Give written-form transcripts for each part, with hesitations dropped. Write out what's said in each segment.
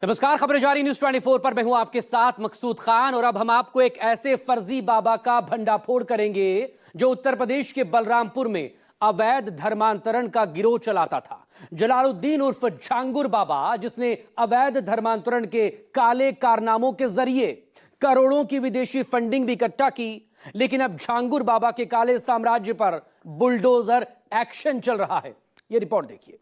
नमस्कार, खबरें जारी न्यूज 24 पर मैं हूं आपके साथ मकसूद खान और अब हम आपको एक ऐसे फर्जी बाबा का भंडाफोड़ करेंगे जो उत्तर प्रदेश के बलरामपुर में अवैध धर्मांतरण का गिरोह चलाता था। जलालुद्दीन उर्फ झांगुर बाबा, जिसने अवैध धर्मांतरण के काले कारनामों के जरिए करोड़ों की विदेशी फंडिंग भी इकट्ठा की। लेकिन अब झांगुर बाबा के काले साम्राज्य पर बुलडोजर एक्शन चल रहा है। यह रिपोर्ट देखिए।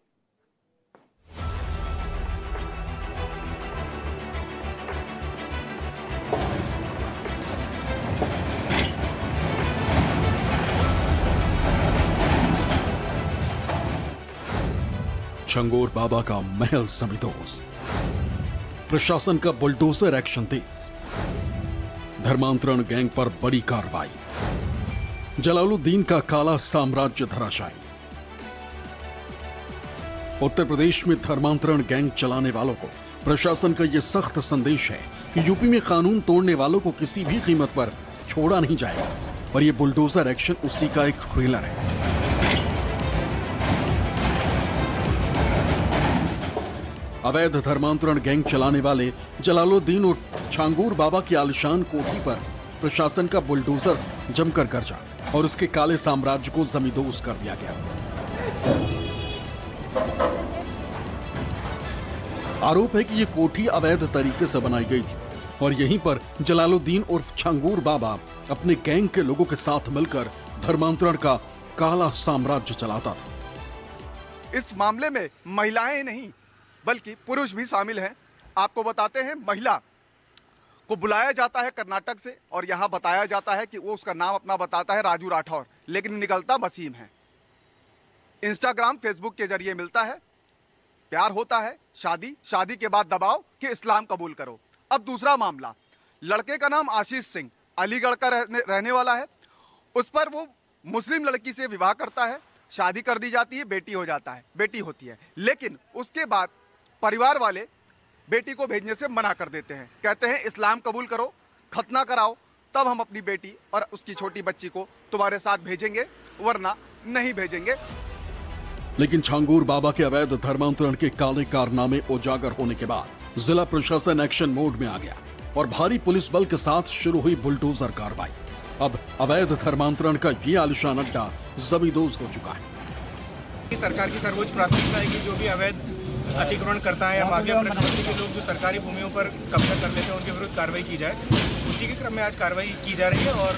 झांगुर बाबा का महल समिदोज, प्रशासन का बुलडोजर एक्शन तेज, धर्मांतरण गैंग पर बड़ी कार्रवाई, जलालुद्दीन का काला साम्राज्य धराशायी। उत्तर प्रदेश में धर्मांतरण गैंग चलाने वालों को प्रशासन का यह सख्त संदेश है कि यूपी में कानून तोड़ने वालों को किसी भी कीमत पर छोड़ा नहीं जाएगा। और यह बुलडोजर एक्शन उसी का एक ट्रेलर है। अवैध धर्मांतरण गैंग चलाने वाले जलालुद्दीन उर्फ झांगुर बाबा की आलिशान कोठी पर प्रशासन का बुलडोजर जमकर गरजा और उसके काले साम्राज्य को जमींदोज कर दिया गया। आरोप है कि यह कोठी अवैध तरीके से बनाई गई थी और यहीं पर जलालुद्दीन उर्फ झांगुर बाबा अपने गैंग के लोगों के साथ मिलकर धर्मांतरण का काला साम्राज्य चलाता था। इस मामले में महिलाएं नहीं बल्कि पुरुष भी शामिल हैं। आपको बताते हैं, महिला को बुलाया जाता है कर्नाटक से और यहां बताया जाता है कि वो उसका नाम अपना बताता है राजू राठौर, लेकिन निकलता वसीम है। इंस्टाग्राम फेसबुक के जरिए मिलता है, प्यार होता है, शादी के बाद दबाव कि इस्लाम कबूल करो। अब दूसरा मामला, लड़के का नाम आशीष सिंह अलीगढ़ का रहने वाला है। उस पर वो मुस्लिम लड़की से विवाह करता है, शादी कर दी जाती है, बेटी होती है। लेकिन उसके बाद परिवार वाले बेटी को भेजने से मना कर देते हैं। कहते हैं इस्लाम कबूल करो, खतना कराओ, तब हम अपनी बेटी और उसकी छोटी बच्ची को तुम्हारे साथ भेजेंगे, वरना नहीं भेजेंगे। लेकिन झांगुर बाबा के अवैध धर्मांतरण के काले कारनामे उजागर होने के बाद जिला प्रशासन एक्शन मोड में आ गया और भारी पुलिस बल के साथ शुरू हुई बुलडोजर कार्रवाई। अब अवैध धर्मांतरण का ये आलिशान अड्डा जमींदोज हो चुका है। सरकार की सर्वोच्च प्राथमिकता है कि जो भी अवैध अतिक्रमण करता है या माफिया प्रकृति के लोग जो सरकारी भूमियों पर कब्जा कर लेते हैं, उनके विरुद्ध कार्रवाई की जाए। उसी के क्रम में आज कार्रवाई की जा रही है और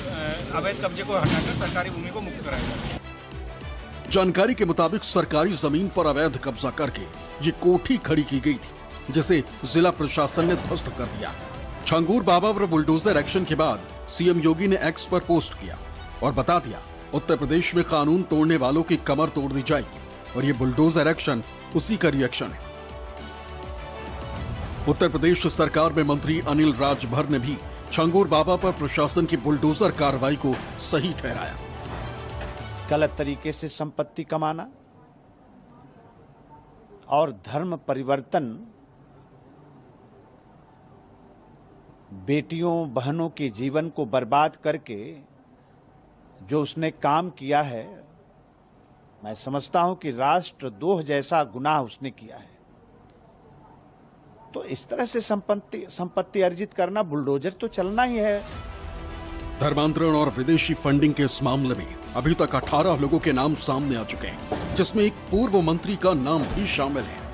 अवैध कब्जे को हटाकर सरकारी भूमि को मुक्त कराया जाए। जानकारी के मुताबिक सरकारी जमीन पर अवैध कब्जा करके ये कोठी खड़ी की गई थी, जिसे जिला प्रशासन ने ध्वस्त कर दिया। झांगुर बाबा पर बुलडोजर एक्शन के बाद सीएम योगी ने एक्स पर पोस्ट किया और बता दिया, उत्तर प्रदेश में कानून तोड़ने वालों की कमर तोड़ दी जाएगी और ये बुलडोजर एक्शन उसी का रिएक्शन है। उत्तर प्रदेश सरकार में मंत्री अनिल राजभर ने भी झांगुर बाबा पर प्रशासन की बुलडोजर कार्रवाई को सही ठहराया। गलत तरीके से संपत्ति कमाना और धर्म परिवर्तन, बेटियों बहनों के जीवन को बर्बाद करके जो उसने काम किया है, मैं समझता हूं कि राष्ट्रद्रोह जैसा गुनाह उसने किया है। तो इस तरह से संपत्ति अर्जित करना, बुलडोजर तो चलना ही है। धर्मांतरण और विदेशी फंडिंग के इस मामले में अभी तक 18 लोगों के नाम सामने आ चुके हैं, जिसमें एक पूर्व मंत्री का नाम भी शामिल है।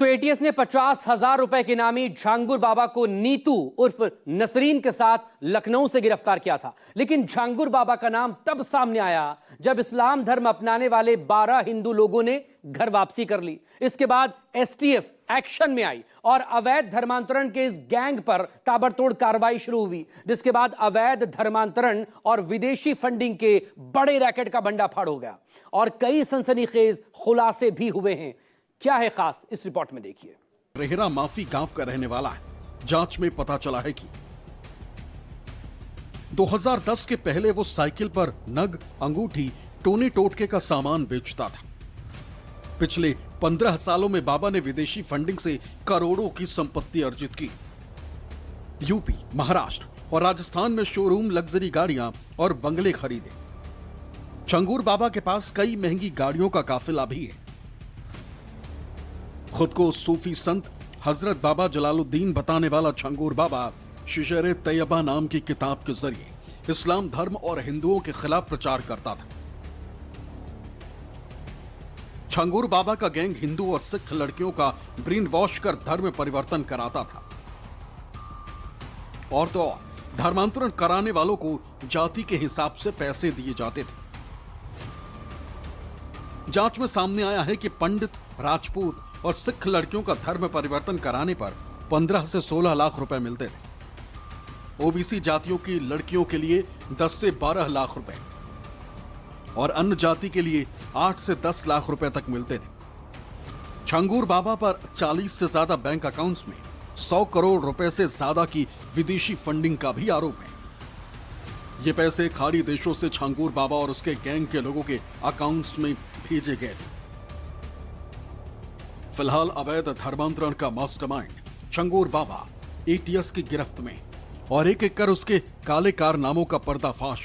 तो एटीएस ने 50,000 रुपए के इनामी झांगुर बाबा को नीतू उर्फ नसरीन के साथ लखनऊ से गिरफ्तार किया था। लेकिन झांगुर बाबा का नाम तब सामने आया जब इस्लाम धर्म अपनाने वाले 12 हिंदू लोगों ने घर वापसी कर ली। इसके बाद एसटीएफ एक्शन में आई और अवैध धर्मांतरण के इस गैंग पर ताबड़तोड़ कार्रवाई शुरू हुई, जिसके बाद अवैध धर्मांतरण और विदेशी फंडिंग के बड़े रैकेट का भंडाफोड़ हो गया और कई सनसनीखेज खुलासे भी हुए हैं। क्या है खास, इस रिपोर्ट में देखिए। रेहरा माफी गांव का रहने वाला है। जांच में पता चला है कि 2010 के पहले वो साइकिल पर नग, अंगूठी, टोने टोटके का सामान बेचता था। पिछले 15 सालों में बाबा ने विदेशी फंडिंग से करोड़ों की संपत्ति अर्जित की। यूपी, महाराष्ट्र और राजस्थान में शोरूम, लग्जरी गाड़ियां और बंगले खरीदे। छंगूर बाबा के पास कई महंगी गाड़ियों का काफिला भी है। खुद को सूफी संत हजरत बाबा जलालुद्दीन बताने वाला छंगूर बाबा शिशर तैयबा नाम की किताब के जरिए इस्लाम धर्म और हिंदुओं के खिलाफ प्रचार करता था। छंगूर बाबा का गैंग हिंदू और सिख लड़कियों का ब्रेन वॉश कर धर्म परिवर्तन कराता था और तो और धर्मांतरण कराने वालों को जाति के हिसाब से पैसे दिए जाते थे। जांच में सामने आया है कि पंडित, राजपूत और सिख लड़कियों का धर्म परिवर्तन कराने पर 15 से 16 लाख रुपए मिलते थे। ओबीसी जातियों की लड़कियों के लिए 10 से 12 लाख रुपए और अन्य जाति के लिए 8 से 10 लाख रुपए तक मिलते थे। छंगूर बाबा पर 40 से ज्यादा बैंक अकाउंट्स में 100 करोड़ रुपए से ज्यादा की विदेशी फंडिंग का भी आरोप है। ये पैसे खाड़ी देशों से छंगूर बाबा और उसके गैंग के लोगों के अकाउंट्स में भेजे गए थे। फिलहाल अवैध धर्मांतरण का मास्टरमाइंड छंगूर बाबा एटीएस की गिरफ्त में और एक एक कर उसके काले कारनामों का पर्दाफाश